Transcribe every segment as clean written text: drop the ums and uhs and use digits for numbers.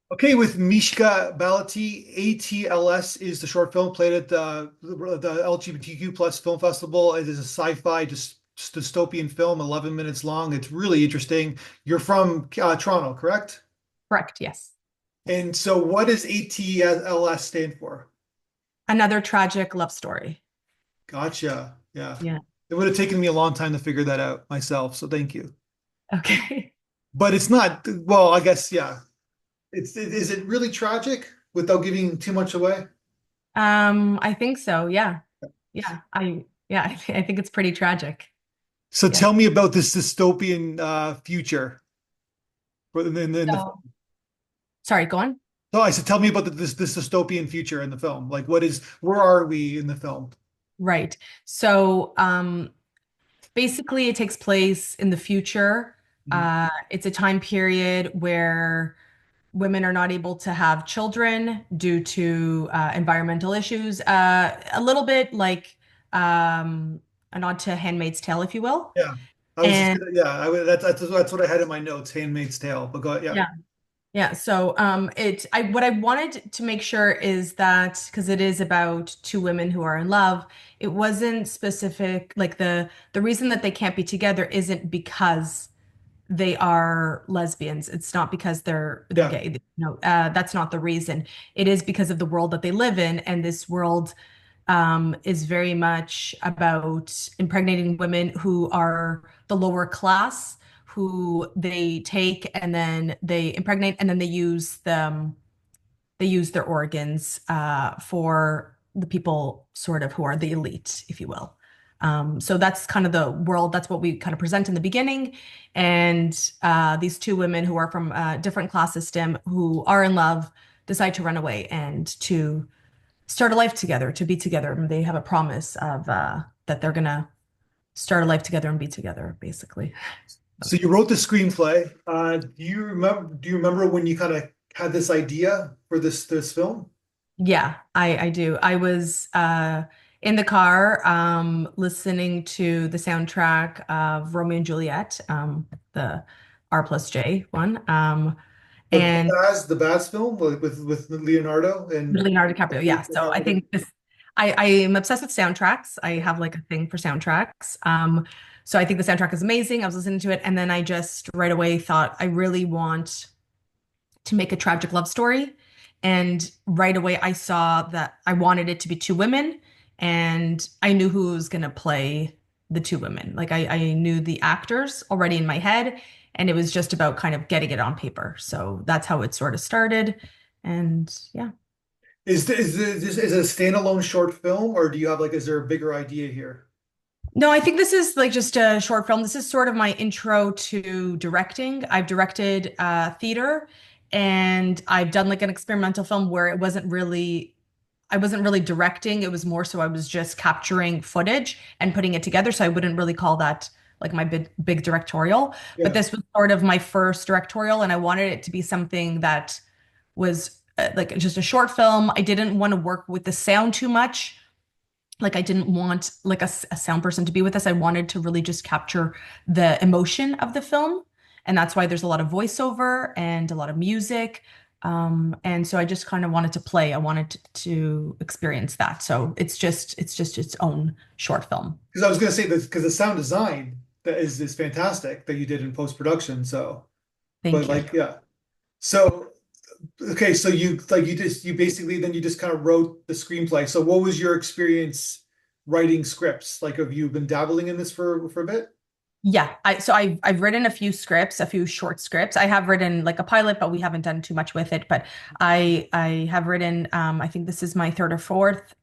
Okay, with Mishka Bality, ATLS is the short film played at the LGBTQ plus film festival. It is a sci-fi dystopian film, 11 minutes long. It's really interesting. You're from Toronto, correct? Correct, yes. And so what does ATLS stand for? Another tragic love story. Gotcha. Yeah. Yeah. It would have taken me a long time to figure that out myself, so thank you. Okay. But it's not, well, I guess, yeah. Is it really tragic without giving too much away? I think so. Yeah. I think it's pretty tragic. So Yeah. tell me about this dystopian future in the So, sorry, go on. so I said tell me about this dystopian future in the film. Like where are we in the film? Right. So, basically it takes place in the future. Mhm. It's a time period where women are not able to have children due to environmental issues. A little bit like a nod to Handmaid's Tale, if you will. Yeah. I was just And gonna, yeah, that's what I had in my notes, Handmaid's Tale. But go yeah. yeah, yeah. So I what I wanted to make sure is that because it is about two women who are in love, it wasn't specific. Like the reason that they can't be together isn't because they are lesbians. It's not because they're Yeah. gay. No, that's not the reason. It is because of the world that they live in, and this world is very much about impregnating women who are the lower class, who they take and then they impregnate, and then they use their organs for the people sort of who are the elite, if you will. So that's kind of the world. That's what we kind of present in the beginning. And these two women who are from a different class system who are in love decide to run away and to start a life together, to be together. And they have a promise of that they're gonna start a life together and be together, basically. So you wrote the screenplay. Do you remember when you kind of had this idea for this film? Yeah, I do. I was in the car listening to the soundtrack of Romeo and Juliet, the R plus J one, and The Baz film with Leonardo and Leonardo DiCaprio. Yeah, so I think I am obsessed with soundtracks. I have like a thing for soundtracks. So I think the soundtrack is amazing. I was listening to it, and then I just right away thought I really want to make a tragic love story. And right away, I saw that I wanted it to be two women, and I knew who was going to play the two women. Like I knew the actors already in my head, and it was just about kind of getting it on paper. So that's how it sort of started. And yeah. Is it a standalone short film, or do you have is there a bigger idea here? No, I think this is like just a short film. This is sort of my intro to directing. I've directed theater and I've done like an experimental film where I wasn't really directing. It was more so I was just capturing footage and putting it together. So I wouldn't really call that like my big directorial. But Yeah. this was sort of my first directorial and I wanted it to be something that was like just a short film. I didn't want to work with the sound too much. Like I didn't want like a sound person to be with us. I wanted to really just capture the emotion of the film. And that's why there's a lot of voiceover and a lot of music. And so I just kind of wanted to play. I wanted to experience that. So it's just its own short film. Because I was going to say this because the sound design that is fantastic that you did in post production. So, but Thank you. yeah. So okay, so you basically then you just kind of wrote the screenplay. So what was your experience writing scripts? Like have you been dabbling in this for a bit? Yeah, I've written a few scripts, a few short scripts. I have written like a pilot, but we haven't done too much with it. But I have written I think this is my third or fourth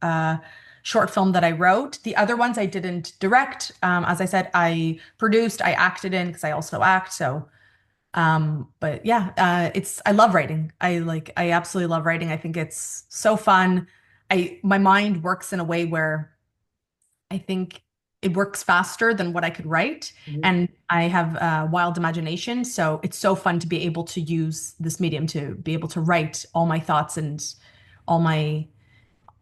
short film that I wrote. The other ones I didn't direct. As I said, I produced, I acted in because I also act. So but yeah, it's I love writing. I absolutely love writing. I think it's so fun. I my mind works in a way where I think it works faster than what I could write. Mhm. And I have a wild imagination. So it's so fun to be able to use this medium to be able to write all my thoughts and all my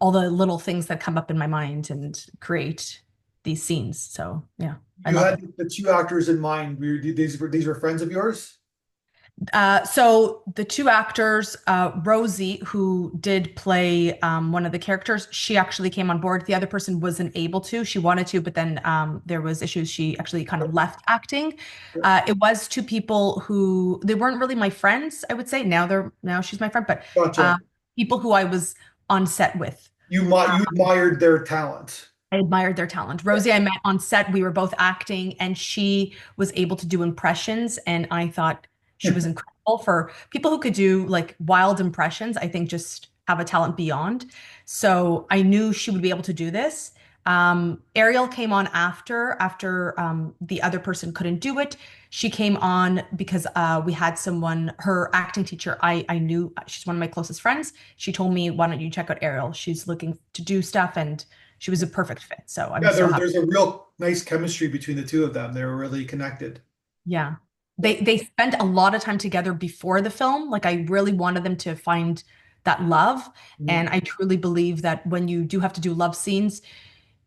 all the little things that come up in my mind and create these scenes. So yeah, I You love it. had the two actors in mind. These were friends of yours? So the two actors, Rosie, who did play one of the characters, she actually came on board. The other person wasn't able to. She wanted to, but then there was issues. She actually kind of left acting. Yeah, It was two people who they weren't really my friends, I would say. Now she's my friend, but gotcha. uh, people who I was on set with. You admired their talent. I admired their talent. Yeah. Rosie, I met on set. We were both acting, and she was able to do impressions. And I thought she was incredible for people who could do like wild impressions. I think just have a talent beyond. So I knew she would be able to do this. Ariel came on after the other person couldn't do it. She came on because we had someone, her acting teacher. I knew she's one of my closest friends. She told me, "Why don't you check out Ariel? She's looking to do stuff and." She was a perfect fit. So I'm Yeah, so happy. there's a real nice chemistry between the two of them. They were really connected. Yeah. Yeah. They spent a lot of time together before the film. Like I really wanted them to find that love. Mhm. And I truly believe that when you do have to do love scenes,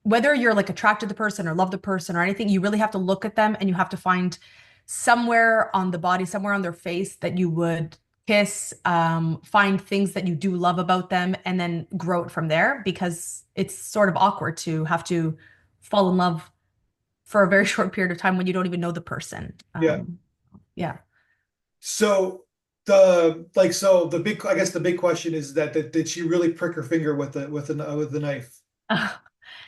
whether you're like attracted to the person or love the person or anything, you really have to look at them and you have to find somewhere on the body, somewhere on their face that you would kiss, find things that you do love about them, and then grow it from there because it's sort of awkward to have to fall in love for a very short period of time when you don't even know the person. Yeah. Yeah. So so the big I guess the big question is that did she really prick her finger with the knife?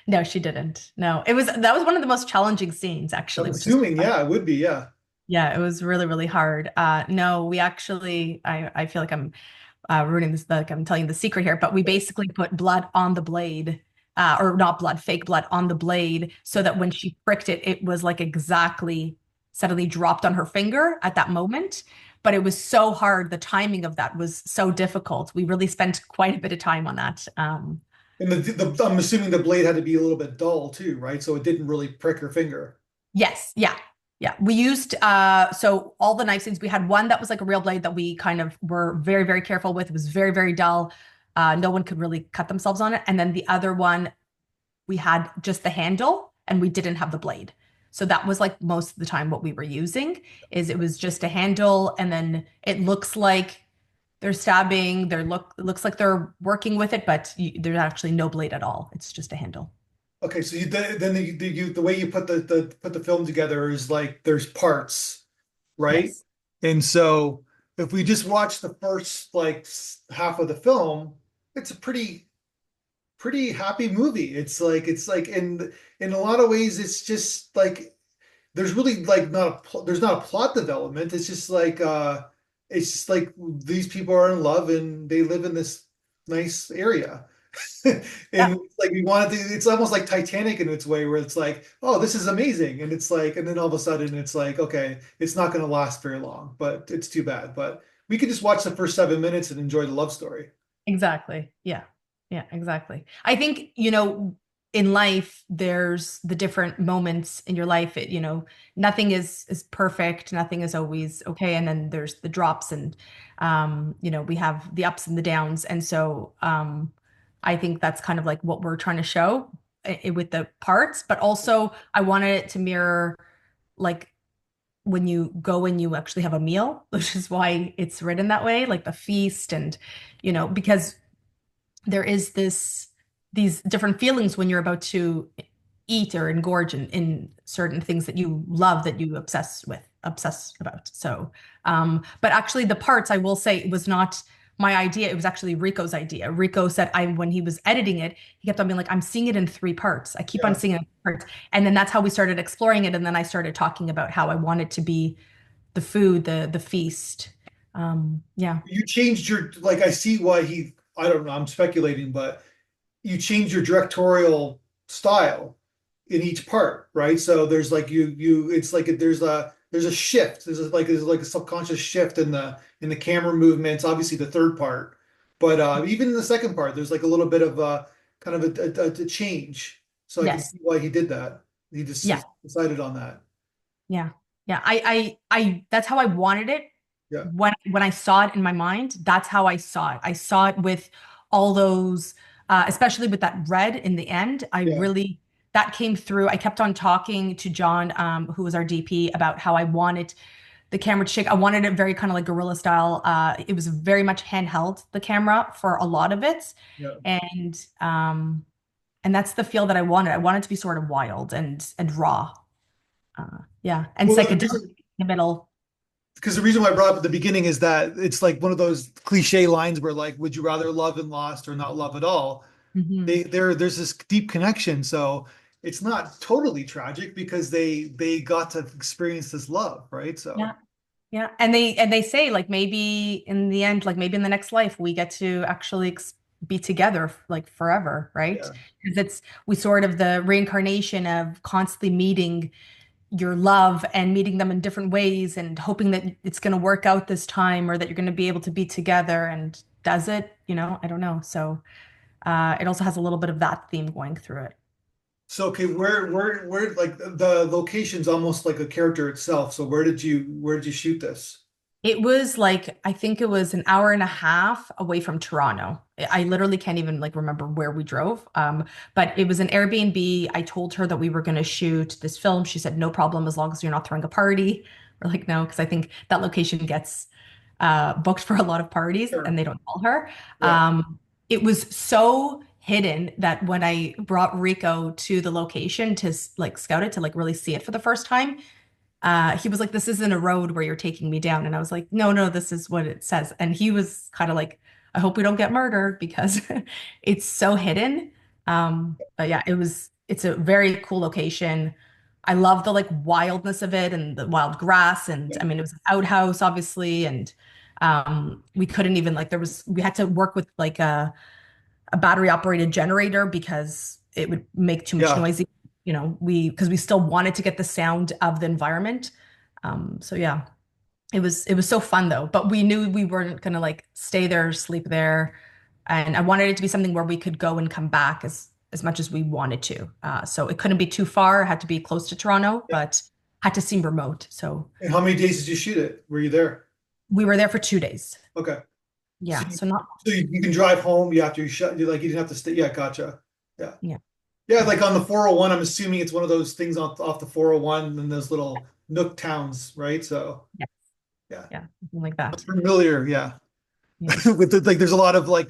No, she didn't. No, that was one of the most challenging scenes I'm actually, which is assuming, yeah, it would be, yeah. yeah, it was really, really hard. No, we actually, I feel like I'm ruining this, like I'm telling you the secret here, but we basically put blood on the blade, or not blood, fake blood on the blade, so that when she pricked it, it was like exactly suddenly dropped on her finger at that moment. But it was so hard. The timing of that was so difficult. We really spent quite a bit of time on that. And I'm assuming the blade had to be a little bit dull too, right? So it didn't really prick her finger. Yes, yeah. Yeah, we used so all the knife scenes we had one that was like a real blade that we kind of were very very careful with. It was very very dull. No one could really cut themselves on it. And then the other one we had just the handle and we didn't have the blade. So that was like most of the time what we were using is it was just a handle and then it looks like they're stabbing, it looks like they're working with it, but there's actually no blade at all. It's just a handle. Okay, so the way you put the film together is like there's parts, right? Yes. And so if we just watch the first half of the film, it's a pretty happy movie. It's like in a lot of ways it's just like there's really like there's not a plot development. It's just like these people are in love and they live in this nice area. Yeah. And it's like we wanted to, it's almost like Titanic in its way, where it's like, oh, this is amazing. And it's like, and then all of a sudden it's like, okay, it's not going to last very long, but it's too bad. But we could just watch the first 7 minutes and enjoy the love story. Exactly. Yeah. Yeah, exactly. I think, in life, there's the different moments in your life. Nothing is perfect, nothing is always okay. And then there's the drops and we have the ups and the downs. And so I think that's kind of like what we're trying to show with the parts, but also I wanted it to mirror like when you go and you actually have a meal, which is why it's written that way, like the feast and because there is these different feelings when you're about to eat or engorge in certain things that you love that you obsess about. So but actually the parts I will say it was not my idea. It was actually Rico's idea. Rico said when he was editing it, he kept on being like, I'm seeing it in three parts. I keep on Yeah. seeing it in parts. And then that's how we started exploring it. And then I started talking about how I want it to be the food, the feast. Yeah. You changed I see why I don't know, I'm speculating, but you change your directorial style in each part, right? So there's like it's like there's a shift. There's like a subconscious shift in the camera movements. Obviously, the third part, but even in the second part, there's like a little bit of a kind of a change. So I can Yes. see why he did that. He Yeah. just decided on that. Yeah. Yeah. That's how I wanted it Yeah, when I saw it in my mind. That's how I saw it. I saw it with all those, especially with that red in the end. yeah, That came through. I kept on talking to John, who was our DP, about how I wanted the camera to shake. I wanted it very kind of like guerrilla style. It was very much handheld, the camera for a lot of it. Yeah. And and that's the feel that I wanted. I wanted to be sort of wild and raw. Yeah. And Well, psychedelic in the middle. because the reason why I brought up at the beginning is that it's like one of those cliche lines where like, would you rather love and lost or not love at all? Hmm. There's this deep connection. So it's not totally tragic because they got to experience this love, right? Yeah. So Yeah. And they say like maybe in the end, like maybe in the next life, we get to actually be together like forever, right? yeah. Because it's we sort of the reincarnation of constantly meeting your love and meeting them in different ways and hoping that it's going to work out this time or that you're going to be able to be together. And does it? I don't know. So it also has a little bit of that theme going through it. So okay, where like the location's almost like a character itself. So where did you shoot this? It was like, I think it was an hour and a half away from Toronto. I literally can't even like remember where we drove. But it was an Airbnb. I told her that we were going to shoot this film. She said, no problem, as long as you're not throwing a party. We're like, no, because I think that location gets booked for a lot of parties Sure. and they don't call her. Yeah. It was so hidden that when I brought Rico to the location to like scout it, to like really see it for the first time, he was like, "This isn't a road where you're taking me down." And I was like, "No, no, this is what it says." And he was kind of like, "I hope we don't get murdered because it's so hidden." But yeah, it's a very cool location. I love the like wildness of it and the wild grass. And Yeah. I mean, it was an outhouse, obviously. And we couldn't even like, we had to work with like a battery operated generator because it would make too much Yeah. noise. Because we still wanted to get the sound of the environment. So yeah, it was so fun though. But we knew we weren't gonna like stay there, sleep there, and I wanted it to be something where we could go and come back as much as we wanted to. So it couldn't be too far. It had to be close to Toronto, Yeah. but had to seem remote. So And how many days did you shoot it? Were you there? we were there for 2 days. Okay. So Yeah, you, so not so you can drive home. You after you shut. You like you didn't have to stay. Yeah. Gotcha. Yeah. yeah. Yeah. Like on the 401, I'm assuming it's one of those things off the 401 and those little nook towns, right? So Yes, yeah. yeah, something like that. Familiar. Yeah. Yeah. With like there's a lot of like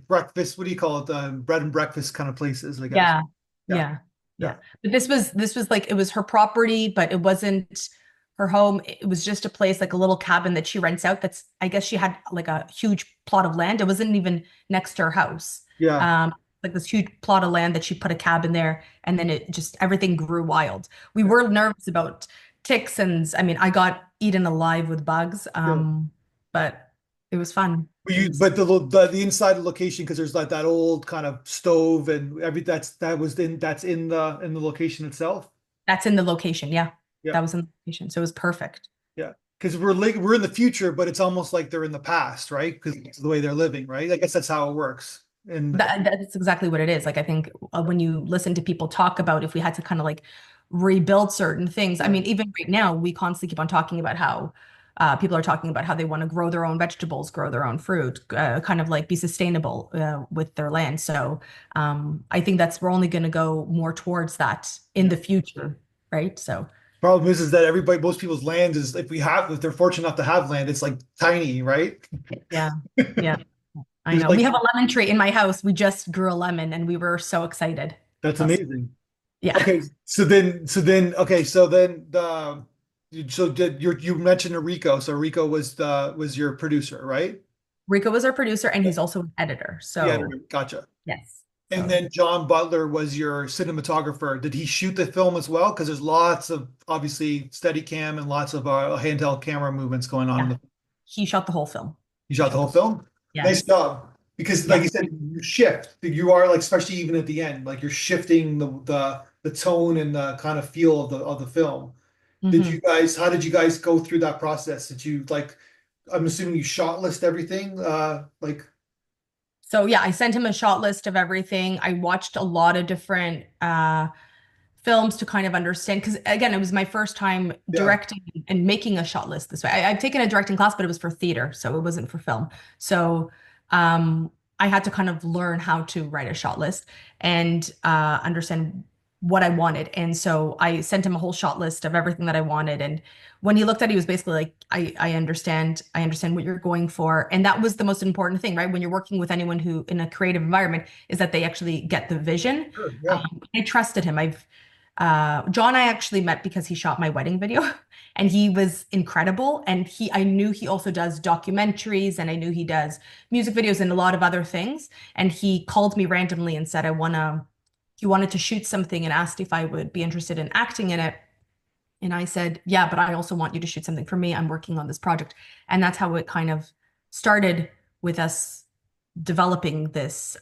breakfast, what do you call it? Bread and breakfast kind of places, I guess. Yeah, Yeah. yeah, Yeah. yeah. But this was like it was her property, but it wasn't her home. It was just a place, like a little cabin that she rents out. That's I guess she had like a huge plot of land. It wasn't even next to her house. Yeah. Like this huge plot of land that she put a cabin there, and then it just everything grew wild. We were nervous about ticks, and I mean, I got eaten alive with bugs. Yeah. But it was fun. But It you, was but the inside location because there's like that old kind of stove and that's in the location itself. That's in the location. Yeah, Yeah. that was in the location, so it was perfect. Yeah. Because we're in the future, but it's almost like they're in the past, right? Because it's the way they're living, right? I guess that's how it works. And That's exactly what it is. Like I think when you listen to people talk about if we had to kind of like rebuild certain things, I yeah, mean, even right now, we constantly keep on talking about how people are talking about how they want to grow their own vegetables, grow their own fruit, kind of like be sustainable with their land. So I think we're only going to go more towards that in yeah. the future, right? So Problem is that most people's land is if they're fortunate enough to have land, it's like tiny, right? yeah, yeah, I There's know. We like have a lemon tree in my house. We just grew a lemon and we were so excited. that's Uh, amazing. yeah. Okay, you mentioned Rico. So Rico was your producer, right? Rico was our producer and Yeah. he's also an editor. The editor. So Gotcha. yes. And So then John Butler was your cinematographer. Did he shoot the film as well? Because there's lots of obviously steady cam and lots of handheld camera movements going on in yeah, the. he shot the whole film. You He shot the shot whole the film. Nice yes. job. Because like Yeah. you said, you shift. You are like, especially even at the end, like you're shifting the tone and the kind of feel of the film. Hmm. How did you guys go through that process? Did you like, I'm assuming you shot list everything? Like, So yeah, I sent him a shot list of everything. I watched a lot of different films to kind of understand because again, it was my first time yeah, directing and making a shot list this way. I've taken a directing class, but it was for theater, so it wasn't for film. So I had to kind of learn how to write a shot list and understand what I wanted. And so I sent him a whole shot list of everything that I wanted. And when he looked at it, he was basically like, I understand what you're going for. And that was the most important thing, right? When you're working with anyone who in a creative environment is that they actually get the vision. Sure, yeah. I trusted him. John, I actually met because he shot my wedding video and he was incredible. And I knew he also does documentaries and I knew he does music videos and a lot of other things. And he called me randomly and said, he wanted to shoot something and asked if I would be interested in acting in it. And I said, yeah, but I also want you to shoot something for me. I'm working on this project. And that's how it kind of started with us developing this,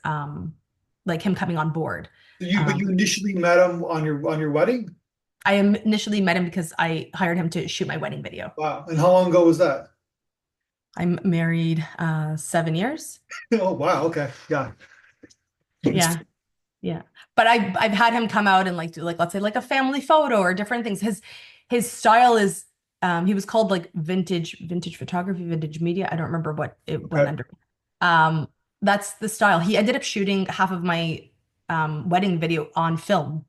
like him coming on board. But Um, you initially met him on your wedding? I initially met him because I hired him to shoot my wedding video. Wow. And how long ago was that? I'm married 7 years. Oh, wow. Okay. Yeah. Yeah, yeah. But I've had him come out and like do like let's say like a family photo or different things. His style is he was called like vintage photography, vintage media. I don't remember what it went Okay. under. Um, that's the style. He ended up shooting half of my wedding video on film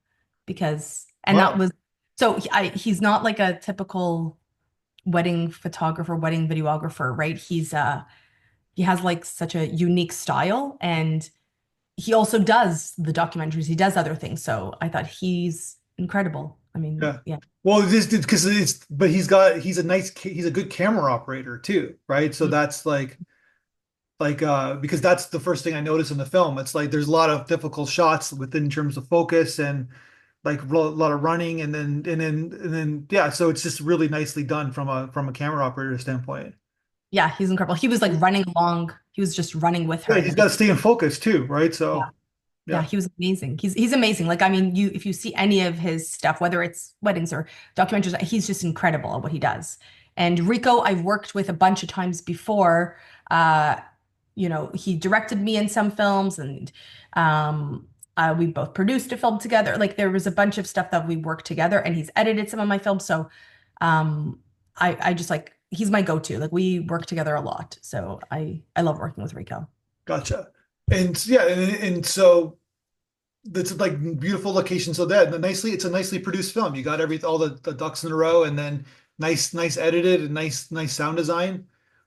because and that Wow. was so he's not like a typical wedding photographer, wedding videographer, right? He has like such a unique style and he also does the documentaries, he does other things. So I thought he's incredible. I mean, Yeah. yeah. Well, this because but he's a good camera operator too, right? So that's because that's the first thing I noticed in the film. It's like there's a lot of difficult shots within terms of focus and like a lot of running and then yeah, so it's just really nicely done from a camera operator standpoint. Yeah, he's incredible. He was like running along, he was just running with her Yeah, in he's the got to beginning. stay in focus too, right? Yeah. So Yeah, yeah, he was amazing. He's amazing. Like I mean, you if you see any of his stuff, whether it's weddings or documentaries, he's just incredible at what he does. And Rico, I've worked with a bunch of times before. Uh, he directed me in some films, and we both produced a film together. Like there was a bunch of stuff that we worked together, and he's edited some of my films. So, um, I just like he's my go-to. Like we work together a lot, so I love working with Rico. gotcha. And yeah, and so that's like beautiful location. So that it's a nicely produced film. You got all the ducks in a row, and then nice edited and nice sound design.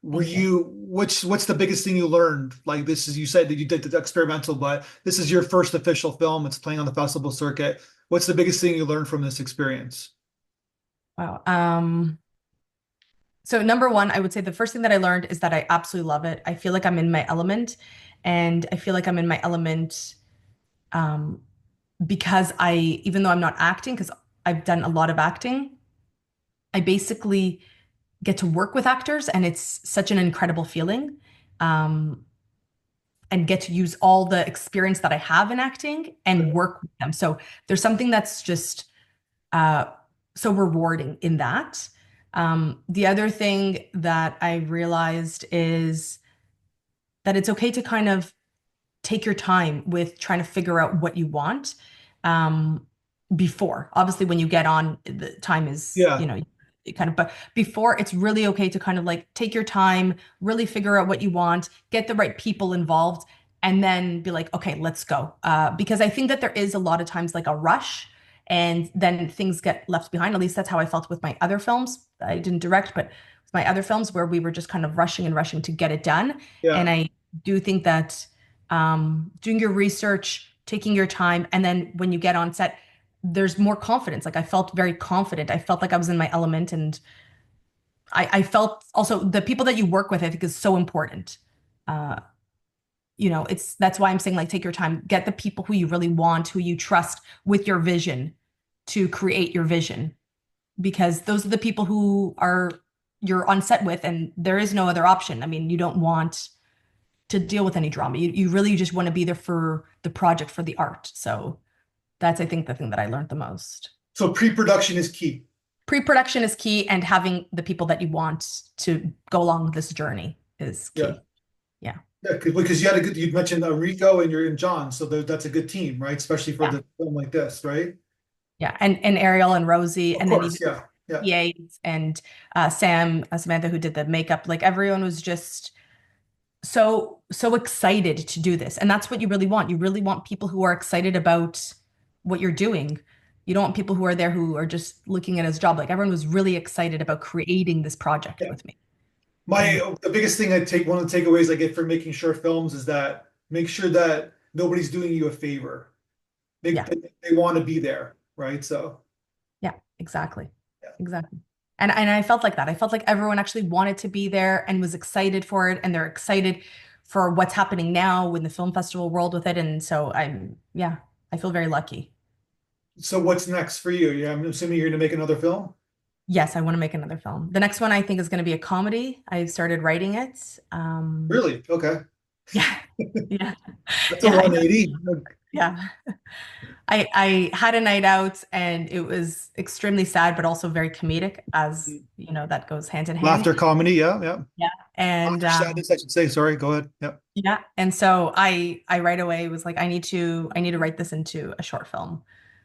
Thank you. What's the biggest thing you learned? Like this is you said that you did the experimental, but this is your first official film. It's playing on the festival circuit. What's the biggest thing you learned from this experience? Wow. So number one, I would say the first thing that I learned is that I absolutely love it. I feel like I'm in my element, and I feel like I'm in my element um, because even though I'm not acting, because I've done a lot of acting, I basically get to work with actors, and it's such an incredible feeling. Um, and get to use all the experience that I have in acting and work with them. So there's something that's just uh, so rewarding in that. The other thing that I realized is that it's okay to kind of take your time with trying to figure out what you want um, before. Obviously, when you get on, the time is, Yeah, but before, it's really okay to kind of like take your time, really figure out what you want, get the right people involved, and then be like, okay, let's go. Because I think that there is a lot of times like a rush and then things get left behind. At least that's how I felt with my other films. I didn't direct, but with my other films where we were just kind of rushing and rushing to get it done. And yeah. I do think that doing your research, taking your time, and then when you get on set, there's more confidence. Like I felt very confident. I felt like I was in my element, and I felt also the people that you work with, I think, is so important. Uh, it's that's why I'm saying like take your time, get the people who you really want, who you trust with your vision to create your vision, because those are the people who are you're on set with, and there is no other option. I mean, you don't want to deal with any drama. You really just want to be there for the project, for the art. So that's, I think, the thing that I learned the most. So pre-production is key. Pre-production is key, and having the people that you want to go along this journey is Yeah. key. Yeah. Yeah, because you mentioned Rico and you're in John, so that's a good team, right? Especially for Yeah. the film like this, right? Yeah. And Ariel and Rosie, Of and then course, even yeah, yeah. PAs and Samantha, who did the makeup. Like everyone was just so excited to do this. And that's what you really want. You really want people who are excited about what you're doing. You don't want people who are there who are just looking at his job. Like everyone was really excited about creating this project Yeah. with me. My And the biggest thing I take one of the takeaways I get from making short films is that make sure that nobody's doing you a favor. They yeah, they want to be there, right? So yeah, exactly. yeah. Exactly. And I felt like that. I felt like everyone actually wanted to be there and was excited for it, and they're excited for what's happening now in the film festival world with it. And so yeah, I feel very lucky. So what's next for you? Yeah, I'm assuming you're gonna make another film. Yes, I want to make another film. The next one I think is going to be a comedy. I started writing it. Really? Okay. Yeah, yeah, That's a yeah, 180. yeah. I had a night out and it was extremely sad, but also very comedic, as you know, that goes hand in hand. Laughter comedy, yeah, yeah. Yeah. And Laughter sadness, I should say. Sorry, go ahead. Yeah. yeah. And so I right away was like, I need to write this into a short film.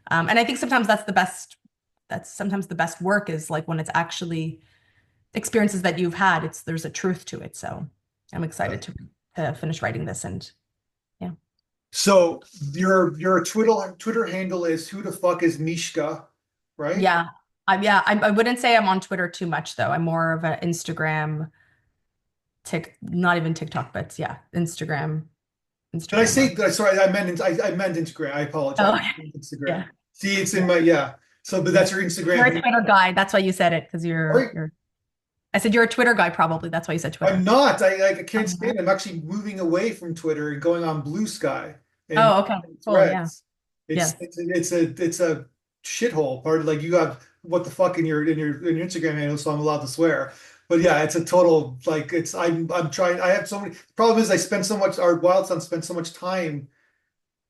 And I think sometimes that's sometimes the best work is like when it's actually experiences that you've had, there's a truth to it. So I'm Yeah. excited to finish writing this and yeah. So your Twitter handle is who the fuck is Mishka, right? Yeah. I wouldn't say I'm on Twitter too much though. I'm more of an Instagram, not even TikTok, but yeah, Did I Instagrammer. say sorry, I meant Instagram. I apologize. Oh, Instagram. yeah. See, it's in Yeah. my yeah. So but that's your You're a Instagram. Twitter guy. That's why you said it, because Sorry? I said you're a Twitter guy probably. That's why you said I'm Twitter. not. I can't Uh-huh. stand it. I'm actually moving away from Twitter and going on Blue Sky and Oh, okay. Cool. Yeah. Threads. It's Yes. it's a shithole. Part of like you have what the fuck in your Instagram handle, so I'm allowed to swear. But yeah, it's a total like it's I'm trying. I have so many. The problem is I spend so much. Our Wild Son spent so much time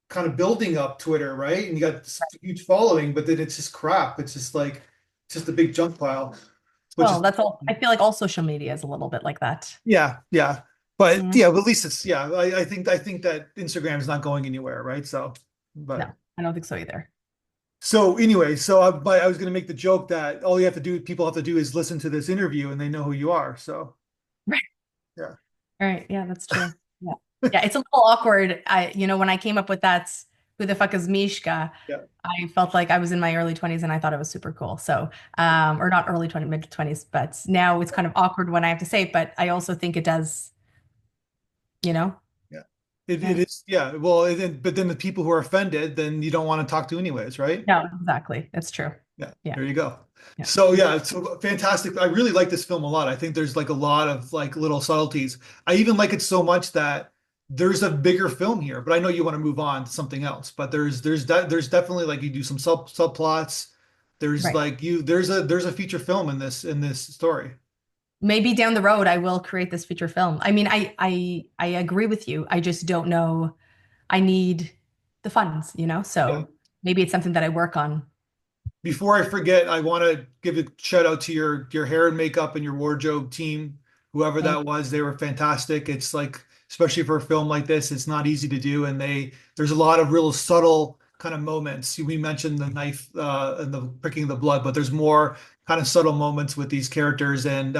kind of building up Twitter, right? And you got this huge following, but then it's just crap. It's just like it's just a big junk pile, which Well, is that's all. I feel like all social media is a little bit like that. yeah, yeah. But Mhm. yeah, but at least it's yeah. I think that Instagram is not going anywhere, right? So, but No, I don't think so either. so anyway, so I was going to make the joke that all you have to do, people have to do, is listen to this interview, and they know who you are. So Right. yeah, Right. Yeah, that's true. Yeah. Yeah, it's a little awkward. When I came up with that, who the fuck is Mishka? yeah. I felt like I was in my early 20s and I thought it was super cool. So, or not early 20, mid 20s, but now it's kind of awkward when I have to say it, but I also think it does, you know? Yeah. It Yeah. is, yeah. Well, but then the people who are offended, then you don't want to talk to anyways, right? No, exactly. That's true. Yeah, Yeah. there you go. Yeah. So yeah, so fantastic. I really like this film a lot. I think there's like a lot of like little subtleties. I even like it so much that there's a bigger film here, but I know you want to move on to something else. But there's definitely like you do some subplots. There's Right. like there's a feature film in this story. Maybe down the road I will create this feature film. I mean, I agree with you. I just don't know. I need the funds, Yeah. So maybe it's something that I work on. Before I forget, I want to give a shout out to your hair and makeup and your wardrobe team, whoever Thank that was. They were fantastic. It's like, especially for a film like this, it's not easy to do, and there's a lot of real subtle kind of moments. We mentioned the knife and the pricking of the blood, but there's more kind of subtle moments with these characters and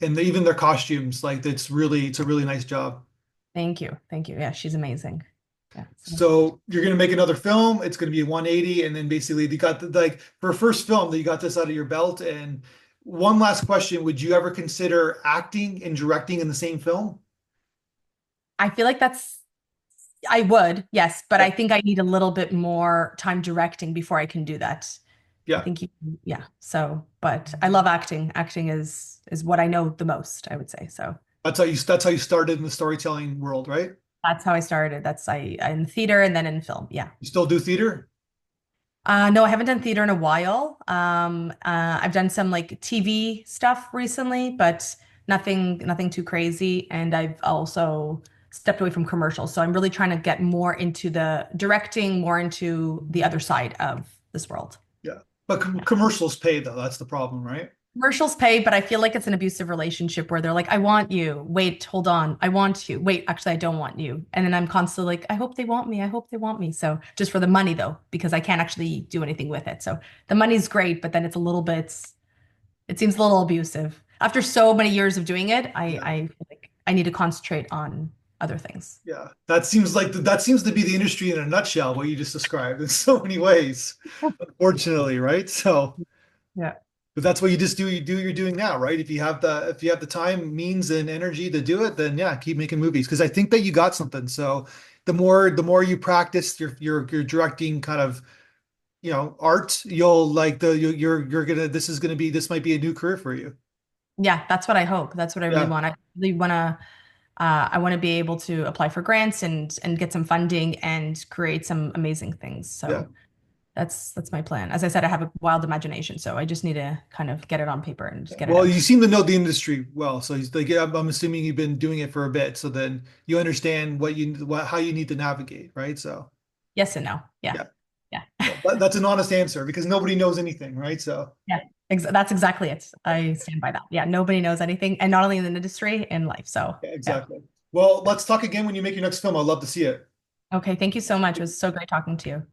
even their costumes. Like it's a really nice job. Thank you. Thank you. Yeah, she's amazing. Yeah. So you're gonna make another film. It's gonna be a 180, and then basically you got like for a first film that you got this out of your belt. And one last question: would you ever consider acting and directing in the same film? I feel like I would, yes, but Yeah, I think I need a little bit more time directing before I can do that. I yeah. think yeah. So, but I love acting. Acting is what I know the most, I would say. So That's how you started in the storytelling world, right? that's how I started. I in theater and then in film. Yeah. You still do theater? No, I haven't done theater in a while. I've done some like TV stuff recently, but nothing too crazy. And I've also stepped away from commercials. So I'm really trying to get more into the directing, more into the other side of this world. Yeah, but Yeah. commercials pay though. That's the problem, right? Commercials pay, but I feel like it's an abusive relationship where they're like, I want you. Wait, hold on. I want you. Wait, actually, I don't want you. And then I'm constantly like, I hope they want me. I hope they want me. So just for the money though, because I can't actually do anything with it. So the money's great, but then it seems a little abusive. After so many years of doing it, Yeah. I feel like I need to concentrate on. other things. Yeah, that seems to be the industry in a nutshell, what you just described in so many ways, unfortunately, right? So, Yeah. but that's what you do you're doing now, right? If you have the time, means, and energy to do it, then yeah, keep making movies because I think that you got something. So the more you practice your directing kind of, art, you'll like you're gonna this might be a new career for you. Yeah, that's what I hope. That's what I really Yeah, want. I want to be able to apply for grants and get some funding and create some amazing things. yeah. So that's my plan. As I said, I have a wild imagination, so I just need to kind of get it on paper and just get it Well, out you there. seem to know the industry well, so he's like, yeah, I'm assuming you've been doing it for a bit, so then you understand how you need to navigate, right? So, Yes and no. Yeah. yeah, Yeah. well, that's an honest answer because nobody knows anything, right? So, Yeah. That's exactly it. I stand by that. Yeah. Nobody knows anything, and not only in the industry, in life. So yeah, yeah. exactly. Well, let's talk again when you make your next film. I'd love to see it. Okay. Thank you so much. It was so great talking to you.